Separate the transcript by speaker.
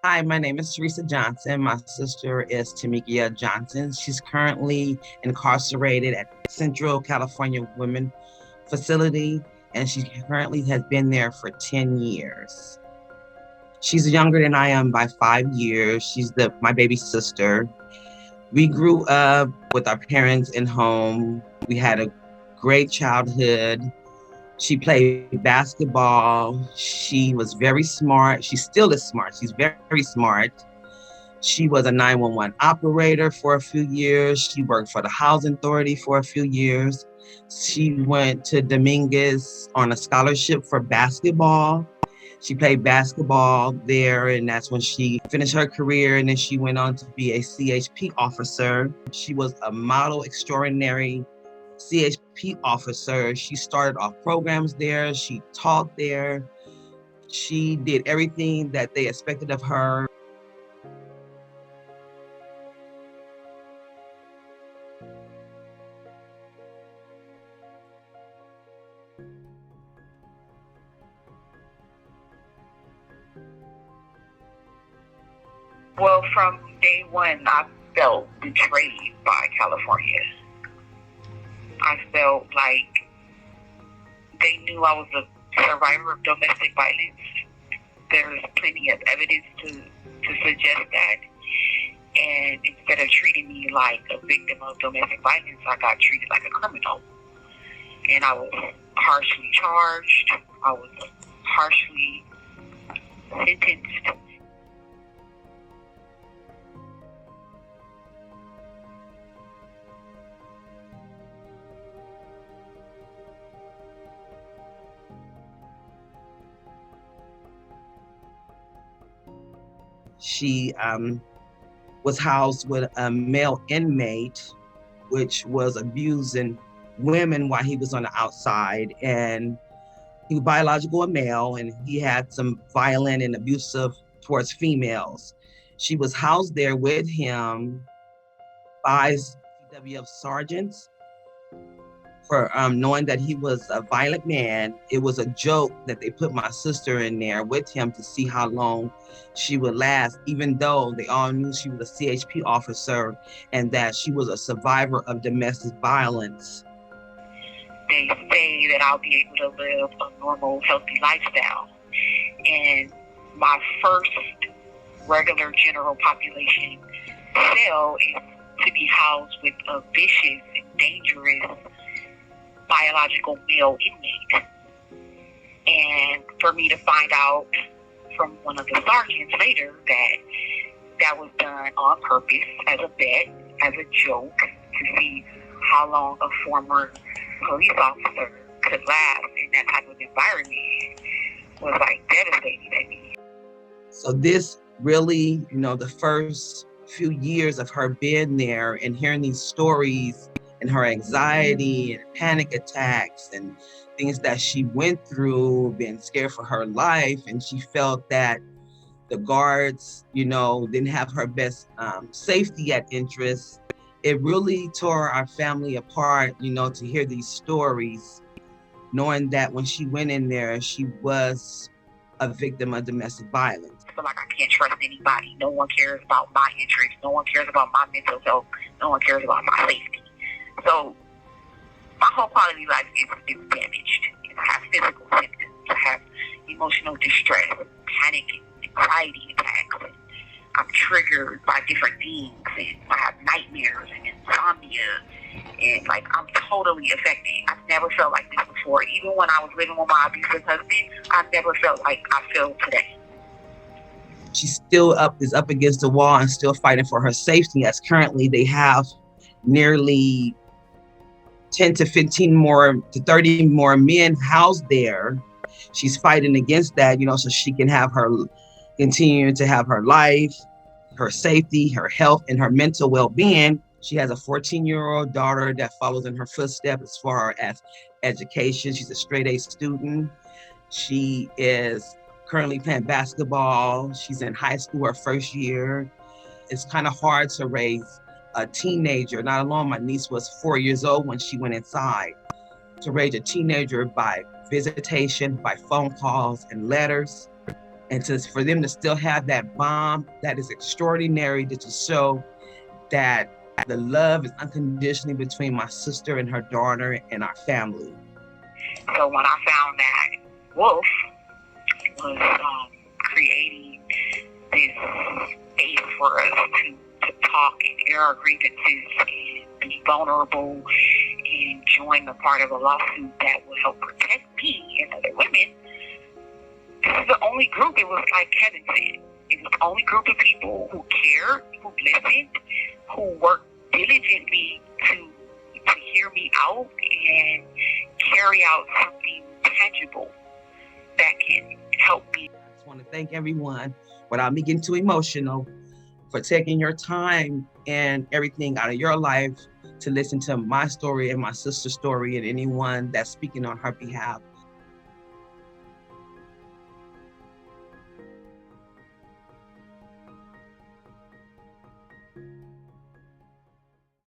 Speaker 1: Hi, my name is Teresa Johnson. My sister is Tomiekia Johnson. She's currently incarcerated at Central California Women Facility, and she currently has been there for 10 years. She's younger than I am by 5 years. She's my baby sister. We grew up with our parents in home. We had a great childhood. She played basketball. She was very smart. She still is smart. She's very smart. She was a 911 operator for a few years. She worked for the Housing Authority for a few years. She went to Dominguez on a scholarship for basketball. She played basketball there, and that's when she finished her career. And then she went on to be a CHP officer. She was a model extraordinary CHP officer. She started off programs there. She taught there. She did everything that they expected of her.
Speaker 2: Well, from day one, I felt betrayed by California. I felt like they knew I was a survivor of domestic violence. There's plenty of evidence to suggest that. And instead of treating me like a victim of domestic violence, I got treated like a criminal. And I was harshly charged. I was harshly sentenced.
Speaker 1: She was housed with a male inmate, which was abusing women while he was on the outside. And he was biological a male, and he had some violent and abusive towards females. She was housed there with him by CWF sergeants for knowing that he was a violent man. It was a joke that they put my sister in there with him to see how long she would last, even though they all knew she was a CHP officer and that she was a survivor of domestic violence.
Speaker 2: They say that I'll be able to live a normal, healthy lifestyle. And my first regular general population cell is to be housed with a vicious and dangerous biological male inmate. And for me to find out from one of the sergeants later that that was done on purpose, as a bet, as a joke, to see how long a former police officer could last in that type of environment was like devastating to me.
Speaker 1: So this really, the first few years of her being there and hearing these stories and her anxiety and panic attacks and things that she went through, being scared for her life. And she felt that the guards, didn't have her best safety at interest. It really tore our family apart, to hear these stories, knowing that when she went in there, she was a victim of domestic violence.
Speaker 2: I feel like I can't trust anybody. No one cares about my interests. No one cares about my mental health. No one cares about my safety. So my whole quality of life is damaged. I have physical symptoms. I have emotional distress, panic, anxiety attacks. And I'm triggered by different things. And I have nightmares and insomnia. And I'm totally affected. I've never felt like this before. Even when I was living with my abusive husband, I've never felt like I feel today.
Speaker 1: She still is up against the wall and still fighting for her safety, as currently they have nearly 10 to 15 more to 30 more men housed there. She's fighting against that, so she can continue to have her life, her safety, her health, and her mental well-being. She has a 14-year-old daughter that follows in her footsteps as far as education. She's a straight A student. She is currently playing basketball. She's in high school, her first year. It's kind of hard to raise a teenager. Not alone, my niece was 4 years old when she went inside. To raise a teenager by visitation, by phone calls and letters, And for them to still have that bond, that is extraordinary, to show that the love is unconditionally between my sister and her daughter and our family.
Speaker 2: So when I found that Wolf was creating this space for us to talk and air our grievances and be vulnerable and join the part of a lawsuit that will help protect me and other women, this is the only group, it was like Kevin said, it was the only group of people who cared, who listened, who worked diligently to hear me out and carry out something tangible that can help me.
Speaker 1: I just want to thank everyone, without me getting too emotional, for taking your time and everything out of your life to listen to my story and my sister's story and anyone that's speaking on her behalf.